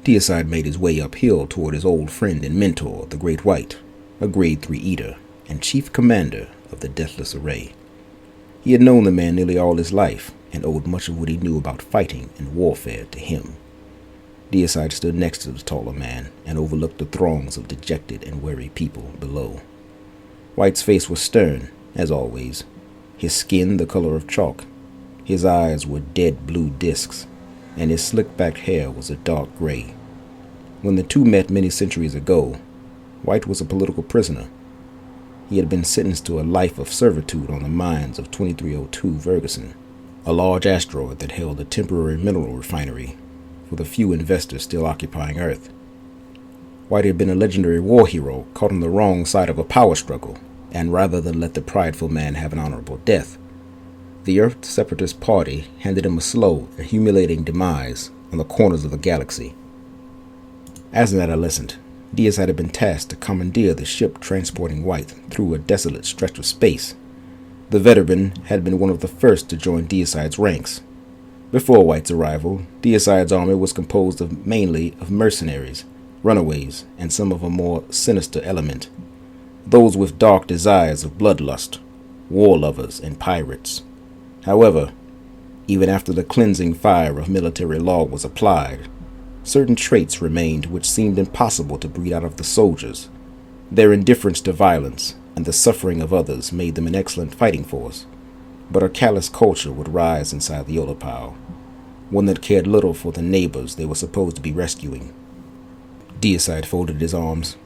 Deicide made his way uphill toward his old friend and mentor, the Great White, a Grade 3 Eater and chief commander of the Deathless Array. He had known the man nearly all his life and owed much of what he knew about fighting and warfare to him. Deicide stood next to the taller man and overlooked the throngs of dejected and weary people below. White's face was stern, as always, his skin the color of chalk. His eyes were dead blue discs, and his slick-back hair was a dark gray. When the two met many centuries ago, White was a political prisoner. He had been sentenced to a life of servitude on the mines of 2302 Ferguson, a large asteroid that held a temporary mineral refinery for the few investors still occupying Earth. White had been a legendary war hero caught on the wrong side of a power struggle, and rather than let the prideful man have an honorable death, the Earth Separatist Party handed him a slow and humiliating demise on the corners of the galaxy. As an adolescent, Deicide had been tasked to commandeer the ship transporting White through a desolate stretch of space. The veteran had been one of the first to join Deicide's ranks. Before White's arrival, Deicide's army was composed mainly of mercenaries, runaways, and some of a more sinister element, those with dark desires of bloodlust, war lovers, and pirates. However, even after the cleansing fire of military law was applied, certain traits remained which seemed impossible to breed out of the soldiers. Their indifference to violence and the suffering of others made them an excellent fighting force, but a callous culture would rise inside the Olopau, one that cared little for the neighbors they were supposed to be rescuing. Deicide folded his arms.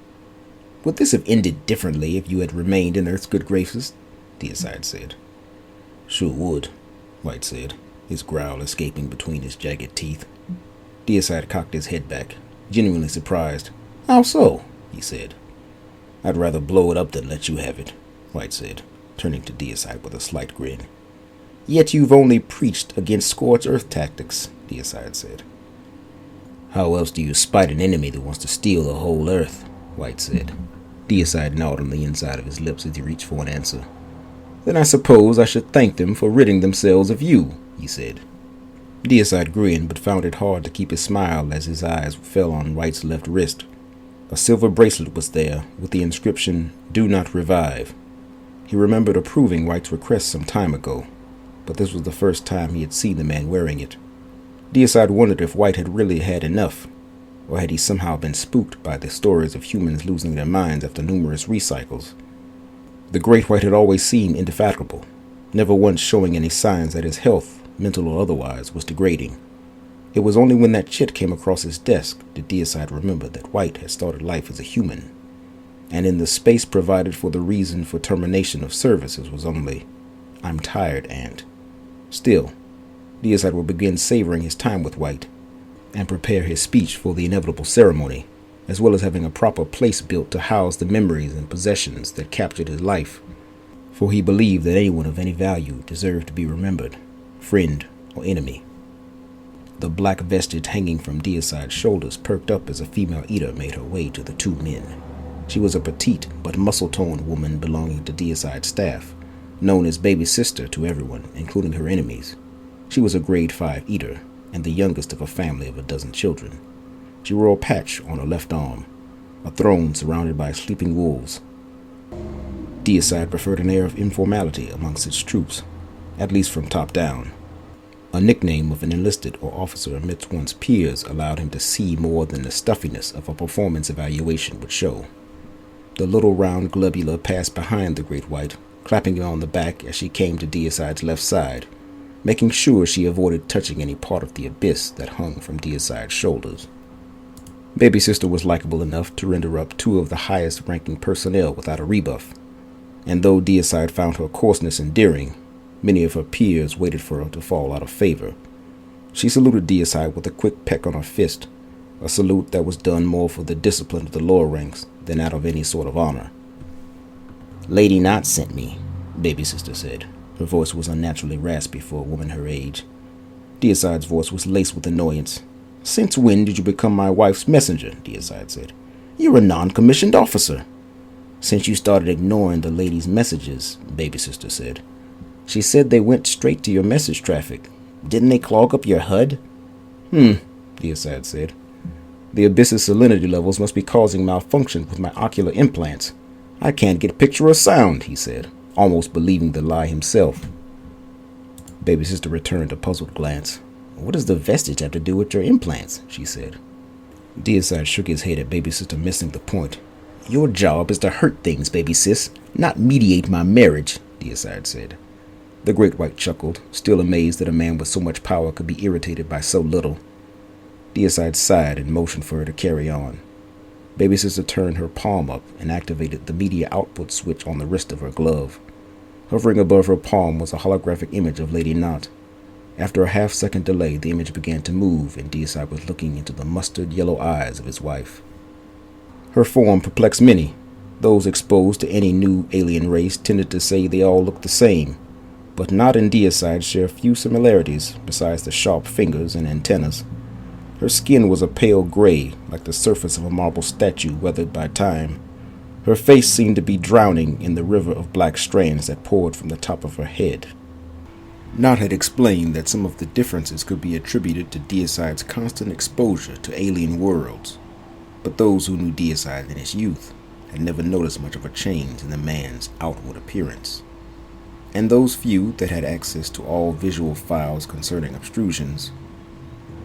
"Would this have ended differently if you had remained in Earth's good graces?" Deicide said. "Sure would," White said, his growl escaping between his jagged teeth. Deicide cocked his head back, genuinely surprised. "How so?" he said. "I'd rather blow it up than let you have it," White said, turning to Deicide with a slight grin. "Yet you've only preached against scorched earth tactics," Deicide said. "How else do you spite an enemy that wants to steal the whole earth?" White said. Deicide gnawed on the inside of his lips as he reached for an answer. "Then I suppose I should thank them for ridding themselves of you," he said. Deicide grinned, but found it hard to keep his smile as his eyes fell on White's left wrist. A silver bracelet was there, with the inscription, "Do not revive." He remembered approving White's request some time ago, but this was the first time he had seen the man wearing it. Deicide wondered if White had really had enough, or had he somehow been spooked by the stories of humans losing their minds after numerous recycles. The Great White had always seemed indefatigable, never once showing any signs that his health, mental or otherwise, was degrading. It was only when that chit came across his desk did Deicide remember that White had started life as a human, and in the space provided for the reason for termination of services was only, "I'm tired, Aunt." Still, Deicide would begin savoring his time with White, and prepare his speech for the inevitable ceremony, as well as having a proper place built to house the memories and possessions that captured his life, for he believed that anyone of any value deserved to be remembered, friend or enemy. The black vestige hanging from Deicide's shoulders perked up as a female eater made her way to the two men. She was a petite but muscle-toned woman belonging to Deicide's staff, known as Baby Sister to everyone, including her enemies. She was a Grade 5 eater, and the youngest of a family of a dozen children. She wore a patch on her left arm, a throne surrounded by sleeping wolves. Deicide preferred an air of informality amongst its troops, at least from top down. A nickname of an enlisted or officer amidst one's peers allowed him to see more than the stuffiness of a performance evaluation would show. The little round globula passed behind the Great White, clapping him on the back as she came to Deicide's left side, making sure she avoided touching any part of the abyss that hung from Deicide's shoulders. Baby Sister was likable enough to render up two of the highest-ranking personnel without a rebuff, and though Deicide found her coarseness endearing, many of her peers waited for her to fall out of favor. She saluted Deicide with a quick peck on her fist, a salute that was done more for the discipline of the lower ranks than out of any sort of honor. "Lady Knott sent me," Baby Sister said. Her voice was unnaturally raspy for a woman her age. Deicide's voice was laced with annoyance. "Since when did you become my wife's messenger?" Deicide said. "You're a non-commissioned officer." "Since you started ignoring the lady's messages," Baby Sister said. "She said they went straight to your message traffic. Didn't they clog up your HUD?" Deicide said. The abyss's salinity levels must be causing malfunction with my ocular implants. I can't get picture or sound, he said, almost believing the lie himself. Baby sister returned a puzzled glance. What does the vestige have to do with your implants? She said. Deicide shook his head at baby sister missing the point. Your job is to hurt things, baby sis, not mediate my marriage, Deicide said. The great white chuckled, still amazed that a man with so much power could be irritated by so little. Deicide sighed and motioned for her to carry on. Baby sister turned her palm up and activated the media output switch on the wrist of her glove. Hovering above her palm was a holographic image of Lady Knott. After a half-second delay, the image began to move, and Deicide was looking into the mustard yellow eyes of his wife. Her form perplexed many. Those exposed to any new alien race tended to say they all looked the same, but Knott and Deicide share few similarities besides the sharp fingers and antennas. Her skin was a pale gray, like the surface of a marble statue weathered by time. Her face seemed to be drowning in the river of black strands that poured from the top of her head. Knott had explained that some of the differences could be attributed to Deicide's constant exposure to alien worlds, but those who knew Deicide in his youth had never noticed much of a change in the man's outward appearance. And those few that had access to all visual files concerning obtrusions,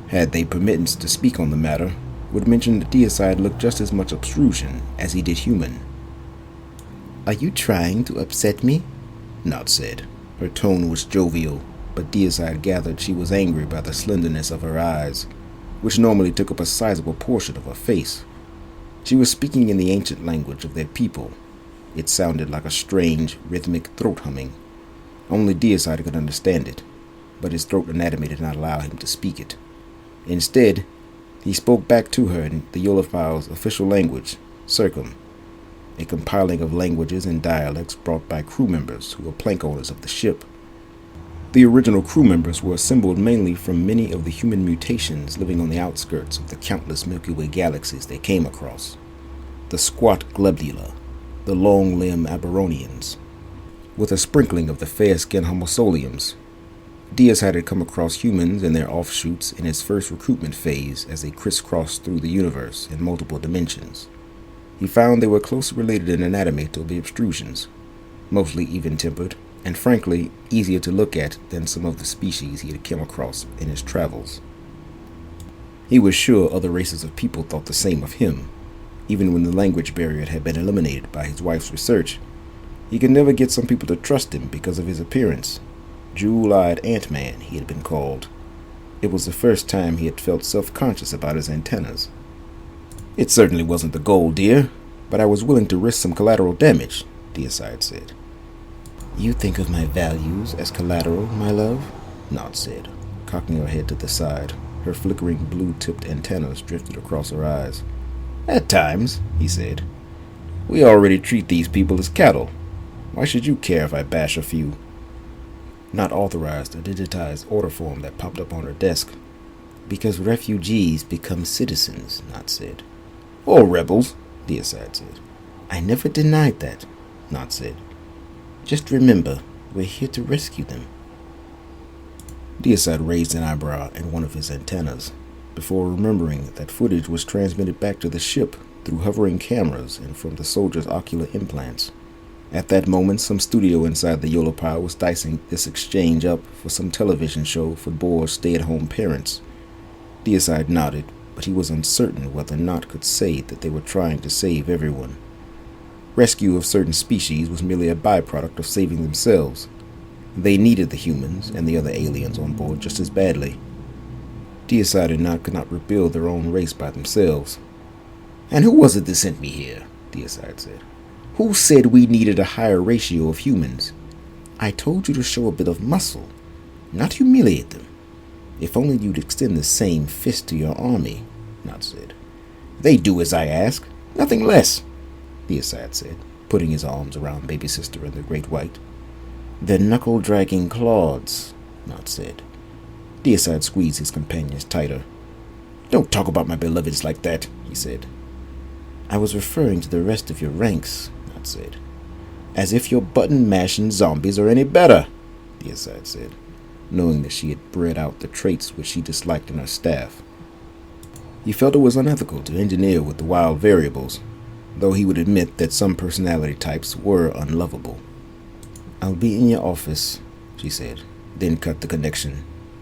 had they permittance to speak on the matter, would mention that Deicide looked just as much obtrusion as he did human. Are you trying to upset me? Knott said. Her tone was jovial, but Deicide gathered she was angry by the slenderness of her eyes, which normally took up a sizable portion of her face. She was speaking in the ancient language of their people. It sounded like a strange, rhythmic throat humming. Only Deicide could understand it, but his throat anatomy did not allow him to speak it. Instead, he spoke back to her in the Yolophile's official language, Circum, a compiling of languages and dialects brought by crew members who were plank owners of the ship. The original crew members were assembled mainly from many of the human mutations living on the outskirts of the countless Milky Way galaxies they came across. The squat Glebula, the long-limbed Aberonians, with a sprinkling of the fair-skinned Homosoliums. Deicide had come across humans and their offshoots in his first recruitment phase as they crisscrossed through the universe in multiple dimensions. He found they were closely related in anatomy to the obtrusions, mostly even-tempered, and frankly easier to look at than some of the species he had come across in his travels. He was sure other races of people thought the same of him, even when the language barrier had been eliminated by his wife's research. He could never get some people to trust him because of his appearance. Jewel-eyed Ant-Man, he had been called. It was the first time he had felt self-conscious about his antennas. It certainly wasn't the goal, dear, but I was willing to risk some collateral damage, Deicide said. You think of my values as collateral, my love? Knott said, cocking her head to the side. Her flickering blue-tipped antennas drifted across her eyes. At times, he said. We already treat these people as cattle. Why should you care if I bash a few? Knott authorized a digitized order form that popped up on her desk. Because refugees become citizens, Knott said. Or rebels, Deicide said. I never denied that, Knott said. Just remember, we're here to rescue them. Deicide raised an eyebrow at one of his antennas, before remembering that footage was transmitted back to the ship through hovering cameras and from the soldiers' ocular implants. At that moment, some studio inside the Yolopile was dicing this exchange up for some television show for bored stay-at-home parents. Deicide nodded, but he was uncertain whether Knott could say that they were trying to save everyone. Rescue of certain species was merely a byproduct of saving themselves. They needed the humans and the other aliens on board just as badly. Deicide and Knott could not rebuild their own race by themselves. And who was it that sent me here? Deicide said. Who said we needed a higher ratio of humans? I told you to show a bit of muscle, not humiliate them. If only you'd extend the same fist to your army, Knott said. They do as I ask, nothing less, Deicide said, putting his arms around baby sister and the great white. They're knuckle-dragging clods, Knott said. Deicide squeezed his companions tighter. Don't talk about my beloveds like that, he said. I was referring to the rest of your ranks, Knott said. As if your button-mashing zombies are any better, Deicide said, knowing that she had bred out the traits which she disliked in her staff. He felt it was unethical to engineer with the wild variables, though he would admit that some personality types were unlovable. "I'll be in your office," she said, then cut the connection